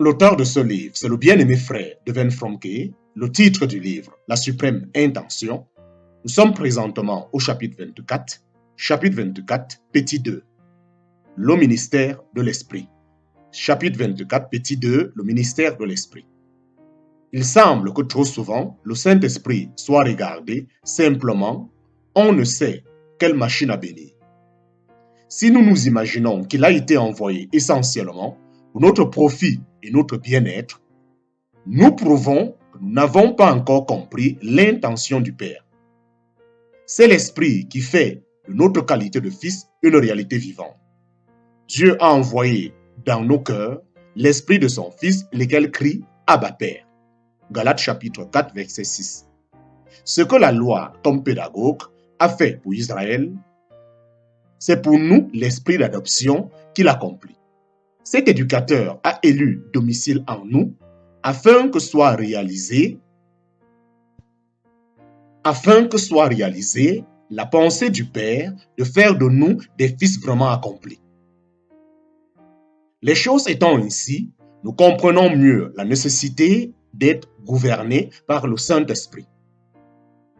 L'auteur de ce livre, c'est le bien-aimé frère Devin Fromke. Le titre du livre, La suprême intention. Nous sommes présentement au chapitre 24, petit 2, le ministère de l'Esprit. Chapitre 24, petit 2, le ministère de l'Esprit. Il semble que trop souvent, le Saint-Esprit soit regardé simplement, on ne sait quelle machine à bénir. Si nous nous imaginons qu'il a été envoyé essentiellement pour notre profit et notre bien-être, nous prouvons que nous n'avons pas encore compris l'intention du Père. C'est l'Esprit qui fait de notre qualité de fils une réalité vivante. Dieu a envoyé dans nos cœurs l'Esprit de son Fils, lequel crie « Abba Père ». Galates chapitre 4, verset 6. Ce que la loi, comme pédagogue, a fait pour Israël, c'est pour nous l'esprit d'adoption qu'il accomplit. Cet éducateur a élu domicile en nous afin que soit réalisée la pensée du Père de faire de nous des fils vraiment accomplis. Les choses étant ainsi, nous comprenons mieux la nécessité d'être gouvernés par le Saint-Esprit.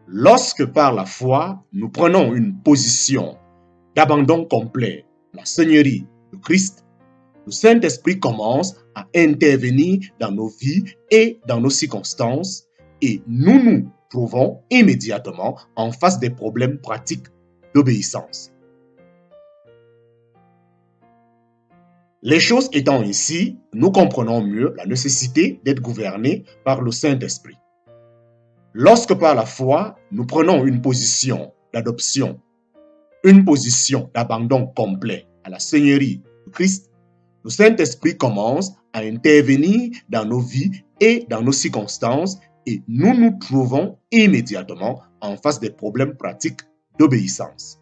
Lorsque par la foi, nous prenons une position d'abandon complet à la Seigneurie de Christ, le Saint-Esprit commence à intervenir dans nos vies et dans nos circonstances et nous nous trouvons immédiatement en face des problèmes pratiques d'obéissance. Les choses étant ainsi, nous comprenons mieux la nécessité d'être gouvernés par le Saint-Esprit. Lorsque par la foi, nous prenons une position d'adoption, une position d'abandon complet à la Seigneurie de Christ, le Saint-Esprit commence à intervenir dans nos vies et dans nos circonstances et nous nous trouvons immédiatement en face des problèmes pratiques d'obéissance.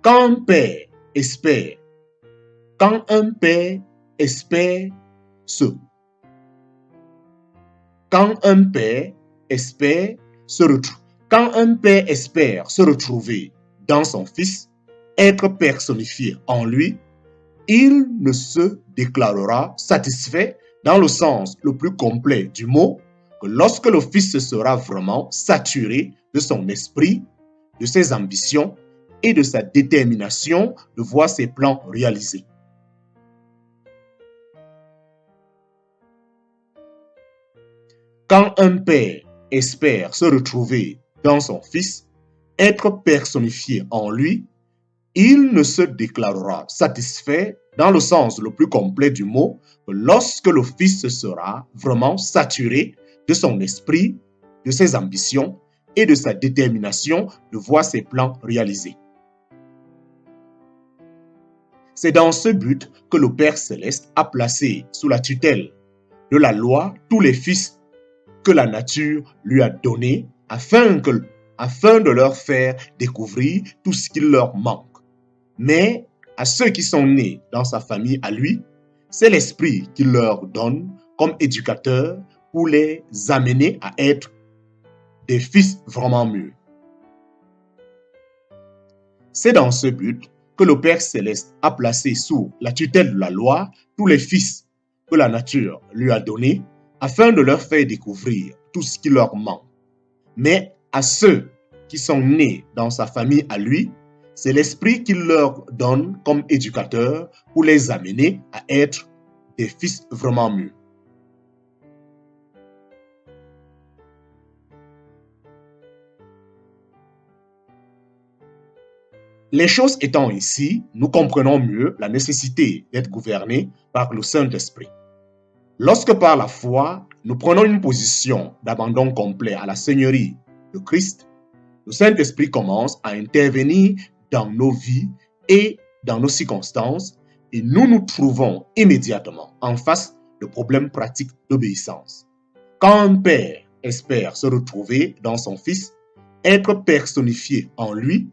Quand un père espère se retrouver dans son Fils, être personnifié en lui, il ne se déclarera satisfait dans le sens le plus complet du mot que lorsque le Fils sera vraiment saturé de son esprit, de ses ambitions et de sa détermination de voir ses plans réalisés. Quand un père espère se retrouver dans son Fils, être personnifié en lui, il ne se déclarera satisfait dans le sens le plus complet du mot que lorsque le Fils sera vraiment saturé de son esprit, de ses ambitions et de sa détermination de voir ses plans réalisés. C'est dans ce but que le Père Céleste a placé sous la tutelle de la loi tous les fils que la nature lui a donnés afin de leur faire découvrir tout ce qui leur manque. Mais à ceux qui sont nés dans sa famille à lui, c'est l'Esprit qui leur donne comme éducateur pour les amener à être des fils vraiment mûrs. C'est dans ce but que le Père Céleste a placé sous la tutelle de la loi tous les fils que la nature lui a donnés afin de leur faire découvrir tout ce qui leur manque. Mais à ceux qui sont nés dans sa famille à lui, c'est l'Esprit qui leur donne comme éducateur pour les amener à être des fils vraiment mûrs. Les choses étant ainsi, nous comprenons mieux la nécessité d'être gouvernés par le Saint-Esprit. Lorsque par la foi, nous prenons une position d'abandon complet à la Seigneurie de Christ, le Saint-Esprit commence à intervenir dans nos vies et dans nos circonstances et nous nous trouvons immédiatement en face de problèmes pratiques d'obéissance. Quand un père espère se retrouver dans son Fils, être personnifié en lui,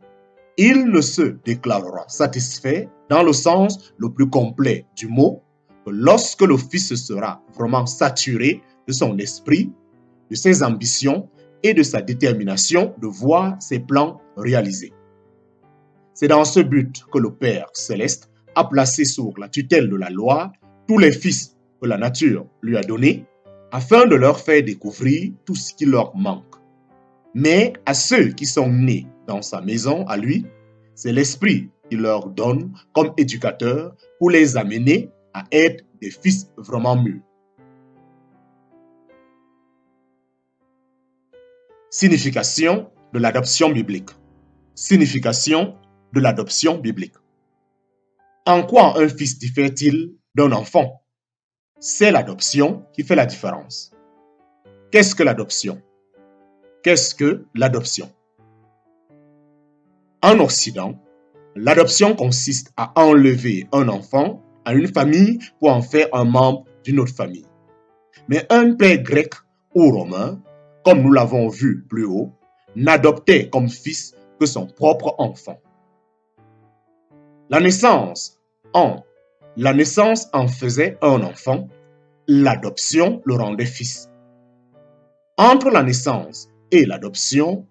il ne se déclarera satisfait dans le sens le plus complet du mot que lorsque le Fils sera vraiment saturé de son esprit, de ses ambitions et de sa détermination de voir ses plans réalisés. C'est dans ce but que le Père Céleste a placé sous la tutelle de la loi tous les fils que la nature lui a donnés, afin de leur faire découvrir tout ce qui leur manque. Mais à ceux qui sont nés dans sa maison, à lui, c'est l'Esprit qui leur donne comme éducateur pour les amener à être des fils vraiment mûrs. Signification de l'adoption biblique. Signification de l'adoption biblique. En quoi un fils diffère-t-il d'un enfant? C'est l'adoption qui fait la différence. Qu'est-ce que l'adoption? Qu'est-ce que l'adoption? En Occident, l'adoption consiste à enlever un enfant à une famille pour en faire un membre d'une autre famille. Mais un père grec ou romain, comme nous l'avons vu plus haut, n'adoptait comme fils que son propre enfant. La naissance en faisait un enfant, l'adoption le rendait fils. Entre la naissance et l'adoption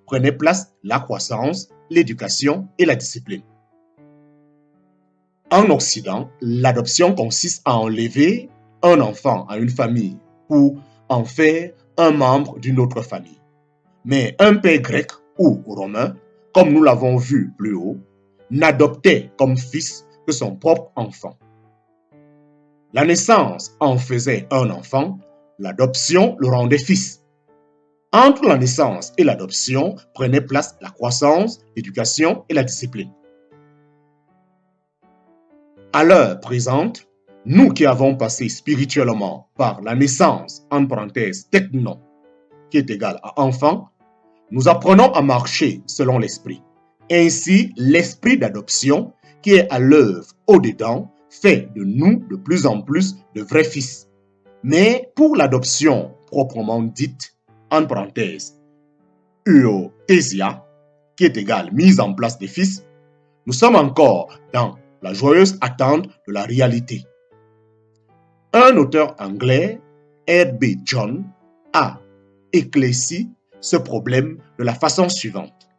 prenait place la croissance, l'éducation et la discipline. En Occident, l'adoption consiste à enlever un enfant à une famille pour en faire un membre d'une autre famille. Mais un père grec ou romain, comme nous l'avons vu plus haut, n'adoptait comme fils que son propre enfant. La naissance en faisait un enfant, l'adoption le rendait fils. Entre la naissance et l'adoption prenait place la croissance, l'éducation et la discipline. À l'heure présente, nous qui avons passé spirituellement par la naissance, en parenthèse technon, qui est égal à enfant, nous apprenons à marcher selon l'esprit. Ainsi, l'esprit d'adoption qui est à l'œuvre au-dedans fait de nous de plus en plus de vrais fils. Mais pour l'adoption proprement dite, en parenthèse, euothesia, qui est égale mise en place des fils, nous sommes encore dans la joyeuse attente de la réalité. Un auteur anglais, R.B. John, a éclairci ce problème de la façon suivante.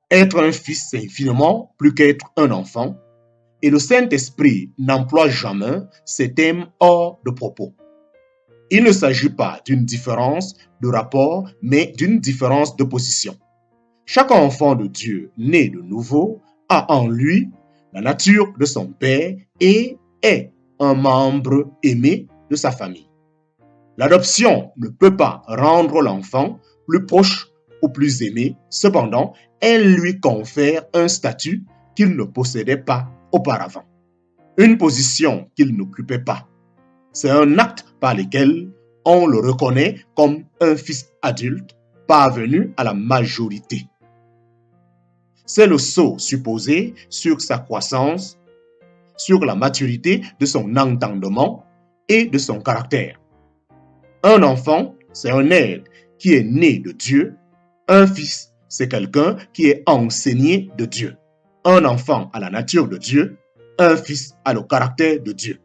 Être un fils, c'est infiniment plus qu'être un enfant, et le Saint-Esprit n'emploie jamais ces termes hors de propos. Il ne s'agit pas d'une différence de rapport, mais d'une différence de position. Chaque enfant de Dieu né de nouveau a en lui la nature de son père et est un membre aimé de sa famille. L'adoption ne peut pas rendre l'enfant plus proche ou plus aimé, cependant, elle lui confère un statut qu'il ne possédait pas auparavant, une position qu'il n'occupait pas. C'est un acte par lequel on le reconnaît comme un fils adulte parvenu à la majorité. C'est le sceau supposé sur sa croissance, sur la maturité de son entendement et de son caractère. Un enfant, c'est un être qui est né de Dieu. Un fils, c'est quelqu'un qui est enseigné de Dieu. Un enfant a la nature de Dieu, un fils a le caractère de Dieu.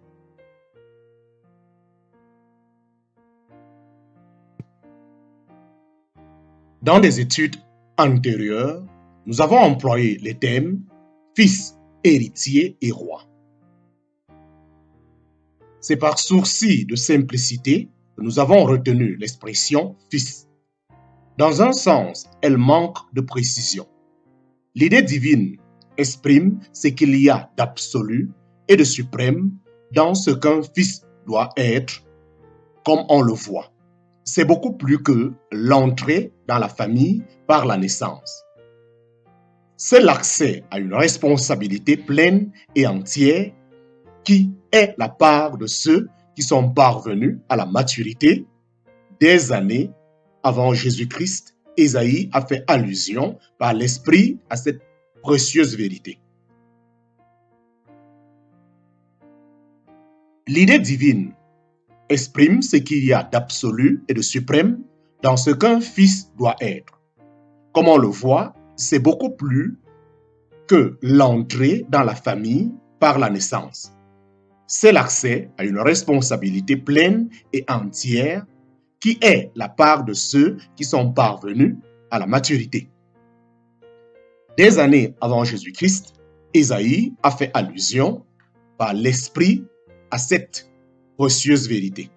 Dans des études antérieures, nous avons employé les termes fils, héritier et roi. C'est par souci de simplicité que nous avons retenu l'expression fils. Dans un sens, elle manque de précision. L'idée divine exprime ce qu'il y a d'absolu et de suprême dans ce qu'un fils doit être, comme on le voit. C'est beaucoup plus que l'entrée dans la famille par la naissance. C'est l'accès à une responsabilité pleine et entière qui est la part de ceux qui sont parvenus à la maturité des années avant Jésus-Christ. Ésaïe a fait allusion par l'Esprit à cette précieuse vérité. L'idée divine exprime ce qu'il y a d'absolu et de suprême dans ce qu'un fils doit être. Comme on le voit, c'est beaucoup plus que l'entrée dans la famille par la naissance. C'est l'accès à une responsabilité pleine et entière qui est la part de ceux qui sont parvenus à la maturité. Des années avant Jésus-Christ, Ésaïe a fait allusion par l'Esprit à cette précieuse vérité.